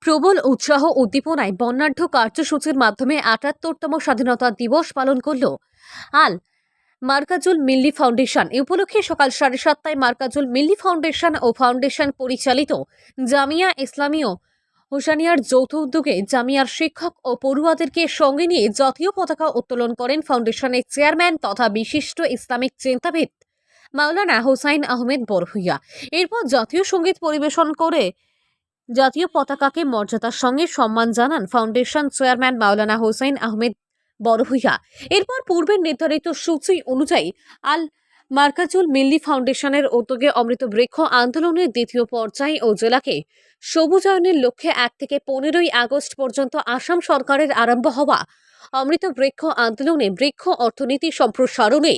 প্রবল উৎসাহ উদ্দীপনায় বর্ণাঢ্য কার্যসূচির মাধ্যমে ৭৮তম স্বাধীনতা দিবস পালন করল আল মার্কাজুল মিল্লি ফাউন্ডেশন। এ উপলক্ষে সকাল 7:30টায় মার্কাজুল মিল্লি ফাউন্ডেশন ও ফাউন্ডেশন পরিচালিত জামিয়া ইসলামীয় হোসানিয়ার যৌথ উদ্যোগে জামিয়ার শিক্ষক ও পড়ুয়াদেরকে সঙ্গে নিয়ে জাতীয় পতাকা উত্তোলন করেন ফাউন্ডেশনের চেয়ারম্যান তথা বিশিষ্ট ইসলামিক চিন্তাবিদ মাওলানা হুসাইন আহমেদ বড়ভূইয়া। এরপর জাতীয় সঙ্গীত পরিবেশন করে জাতীয় পতাকাকে মর্যাদার সঙ্গে সম্মান জানান ফাউন্ডেশন চেয়ারম্যান মাওলানা হুসাইন আহমেদ বড়ভূইয়া। এরপর পূর্বের নির্ধারিত সূচি অনুযায়ী আল মার্কাজুল মিল্লি ফাউন্ডেশনের উদ্যোগে অমৃত বৃক্ষ আন্দোলনের দ্বিতীয় পর্যায়ে ও জেলাকে সবুজায়নের লক্ষ্যে 1 থেকে 15ই আগস্ট পর্যন্ত আসাম সরকারের আরম্ভ হওয়া অমৃত বৃক্ষ আন্দোলনে বৃক্ষ অর্থনীতি সম্প্রসারণে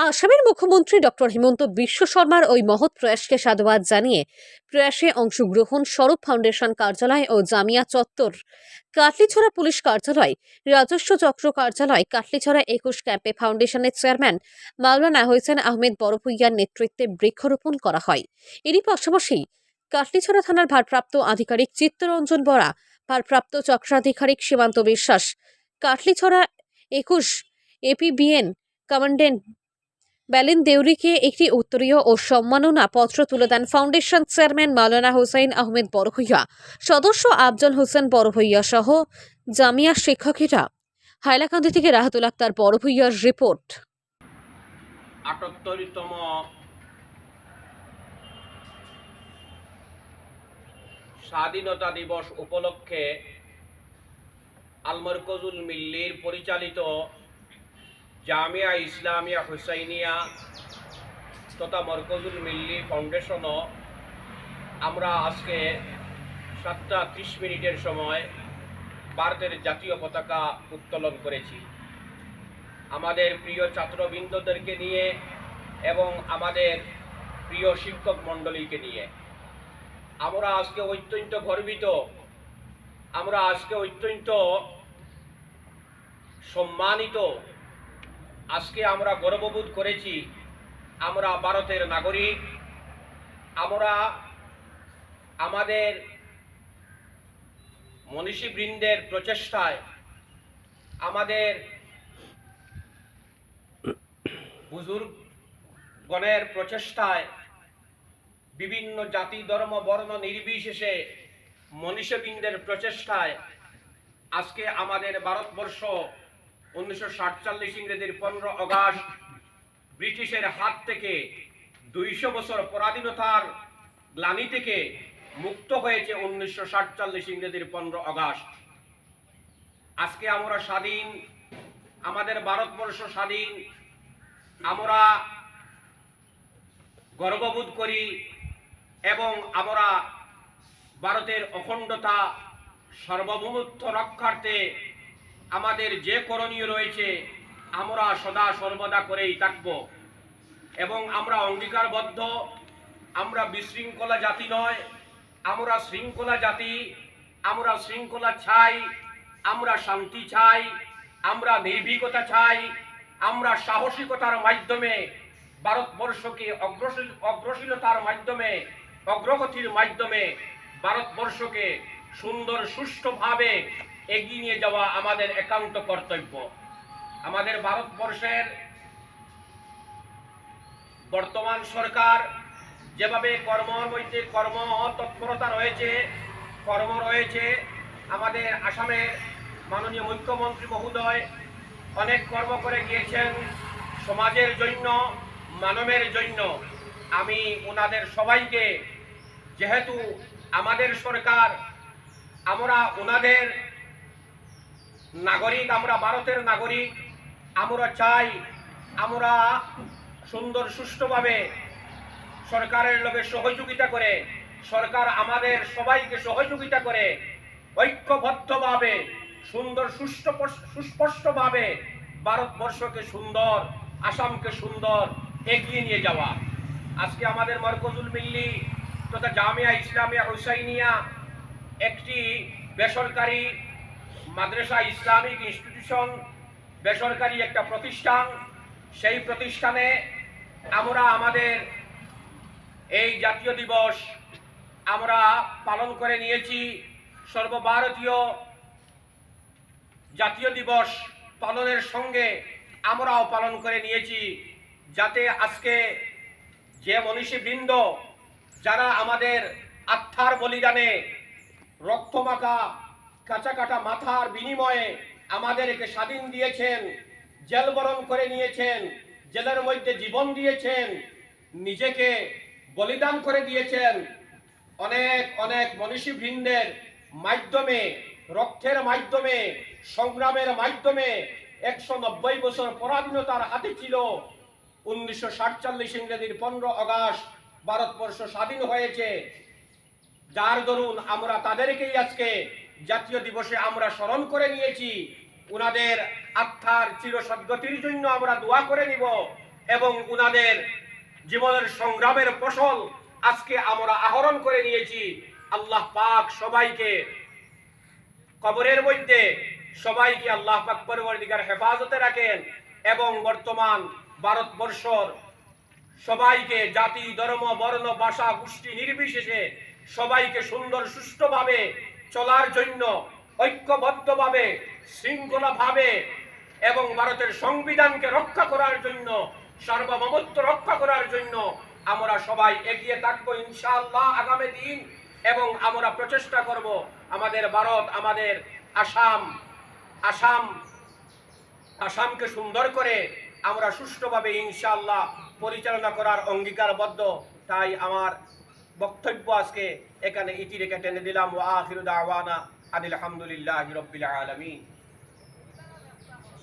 আসামের মুখ্যমন্ত্রী ডক্টর হিমন্ত বিশ্ব শর্মার ওই মহৎ প্রয়াসকে সাধুবাদ জানিয়ে প্রয়াসে অংশগ্রহণ স্বরূপ ফাউন্ডেশন কার্যালয় ও জামিয়া চত্বর, কাটলিছড়া পুলিশ কার্যালয়, রাজস্ব চক্র কার্যালয়, কাটলিছড়া 21 ক্যাম্পে ফাউন্ডেশনের চেয়ারম্যান মাওলানা হুসাইন আহমেদ বড়ভূইয়ার নেতৃত্বে বৃক্ষরোপণ করা হয়। এরই পাশাপাশি কাটলিছড়া থানার ভারপ্রাপ্ত আধিকারিক চিত্তরঞ্জন বরা, ভারপ্রাপ্ত চক্রাধিকারিক সীমান্ত বিশ্বাস, কাটলিছড়া 21 এপিবিএন কমান্ডেন্ট ব্যালিন দেউরিকে একটি উত্তরীয় ও সম্মাননা পত্র তুলে দেন ফাউন্ডেশন চেয়ারম্যান মাওলানা হুসাইন আহমেদ বড়ভূইয়া, সদস্য আফজল হোসেন বড়ভূইয়া সহ জামিয়া শিক্ষকেরা। হাইলাকান্দি থেকে রাহাতুল আক্তার বড়ভূইয়ার রিপোর্ট। ৭৮তম স্বাধীনতা দিবস উপলক্ষে আল মার্কাজুল মিল্লির পরিচালিত জামিয়া ইসলামিয়া হুসাইনিয়া তথা মার্কাজুল মিল্লি ফাউন্ডেশনও আমরা আজকে 7:30 সময় ভারতের জাতীয় পতাকা উত্তোলন করেছি আমাদের প্রিয় ছাত্রবৃন্দদেরকে নিয়ে এবং আমাদের প্রিয় শিক্ষক মণ্ডলীকে নিয়ে। আমরা আজকে অত্যন্ত গর্বিত, আমরা আজকে অত্যন্ত সম্মানিত। আজকে আমরা গর্ববোধ করেছি আমরা ভারতের নাগরিক। আমরা আমাদের মনীষীবৃন্দের প্রচেষ্টায়, আমাদের বুজুর্গগণের প্রচেষ্টায়, বিভিন্ন জাতি ধর্ম বর্ণ নির্বিশেষে মনীষীবৃন্দের প্রচেষ্টায় আজকে আমাদের ভারতবর্ষ 1947 ইংরেজির 15 আগস্ট ব্রিটিশের হাত থেকে 200 বছর পরাধীনতার গ্লানি থেকে মুক্ত হয়েছে 1947 ইংরেজির 15 আগস্ট। আজকে আমরা স্বাধীন, আমাদের ভারতবর্ষ স্বাধীন। আমরা গর্ববোধ করি এবং আমরা ভারতের অখণ্ডতা সার্বভৌমত্ব রক্ষার্থে আমাদের যে করণীয় রয়েছে আমরা সদা সর্বদা করেই থাকব এবং আমরা অঙ্গীকারবদ্ধ। আমরা বিশৃঙ্খলা জাতি নয়, আমরা শৃঙ্খলা জাতি। আমরা শৃঙ্খলা চাই, আমরা শান্তি চাই, আমরা নির্ভীকতা চাই। আমরা সাহসিকতার মাধ্যমে ভারতবর্ষকে অগ্রশীলতার মাধ্যমে, অগ্রগতির মাধ্যমে ভারতবর্ষকে সুন্দর সুষ্ঠুভাবে এগিয়ে নিয়ে যাওয়া আমাদের একান্ত কর্তব্য। আমাদের ভারতবর্ষের বর্তমান সরকার যেভাবে কর্মের মধ্যে কর্মতৎপরতা রয়েছে, কর্ম রয়েছে, আমাদের আসামের মাননীয় মুখ্যমন্ত্রী মহোদয় অনেক কর্ম করে গিয়েছেন সমাজের জন্য, মানবের জন্য। আমি ওনাদের সবাইকে, যেহেতু আমাদের সরকার, আমরা ওনাদের নাগরিক, আমরা ভারতের নাগরিক, আমরা চাই আমরা সুন্দর সুষ্ঠুভাবে সরকারের লগে সহযোগিতা করে, সরকার আমাদের সবাইকে সহযোগিতা করে ঐক্যবদ্ধভাবে সুন্দর সুস্পষ্টভাবে ভারতবর্ষকে সুন্দর, আসামকে সুন্দর এগিয়ে নিয়ে যাওয়া। আজকে আমাদের মার্কাজুল মিল্লি তথা জামিয়া ইসলামিয়া হুসাইনিয়া একটি বেসরকারি মাদ্রাসা, ইসলামিক ইনস্টিটিউশন, বেসরকারি একটা প্রতিষ্ঠান। সেই প্রতিষ্ঠানে আমরা আমাদের এই জাতীয় দিবস আমরা পালন করে নিয়েছি সর্বভারতীয় জাতীয় দিবস পালনের সঙ্গে আমরাও পালন করে নিয়েছি, যাতে আজকে যে মনীষীবৃন্দ যারা আমাদের আত্মার বলিদানে রক্তমাখা কাঁচা কাটা মাথার বিনিময়ে আমাদেরকে স্বাধীন দিয়েছেন, জেলবরণ করে নিয়েছেন, জেলের মধ্যে জীবন দিয়েছেন, নিজেকে বলিদান করে দিয়েছেন, অনেক অনেক মনীষীবৃন্দের মাধ্যমে, রক্তের মাধ্যমে, সংগ্রামের মাধ্যমে 190 বছর পরাধীনতার হাতে ছিল। 1947 ইংরেজির 15 আগস্ট ভারতবর্ষ স্বাধীন হয়েছে, যার দরুন আমরা তাদেরকেই আজকে জাতীয় দিবসে আমরা স্মরণ করে নিয়েছি। উনাদের আত্মার চিরসদ্গতির জন্য আমরা দোয়া করে নিব এবং উনাদের জীবনের সংগ্রামের ফসল আজকে আমরা আহরণ করে নিয়েছি। আল্লাহ পাক সবাইকে কবরের মধ্যে সবাইকে আল্লাহ পাক পরবর্তীকার হেফাজতে রাখেন এবং বর্তমান ভারতবর্ষর সবাইকে জাতি, ধর্ম, বর্ণ, ভাষা, গোষ্ঠী নির্বিশেষে সবাইকে সুন্দর সুষ্ঠুভাবে চলার জন্য, ঐক্যবদ্ধভাবে, শৃঙ্খলাভাবে এবং ভারতের সংবিধানকে রক্ষা করার জন্য, সার্বভৌমত্ব রক্ষা করার জন্য আমরা সবাই এগিয়ে থাকবো ইনশাআল্লাহ আগামী দিন। এবং আমরা প্রচেষ্টা করব আমাদের ভারত, আমাদের আসামকে সুন্দর করে আমরা সুষ্ঠুভাবে ইনশাআল্লাহ পরিচালনা করার অঙ্গীকারবদ্ধ। তাই আমার বক্তব্য আজকে এখানে ইতি রেখে টেনে দিলাম। ওয়া আখিরু দাওয়ানা আনিল হামদুলিল্লাহি রাব্বিল আলামিন।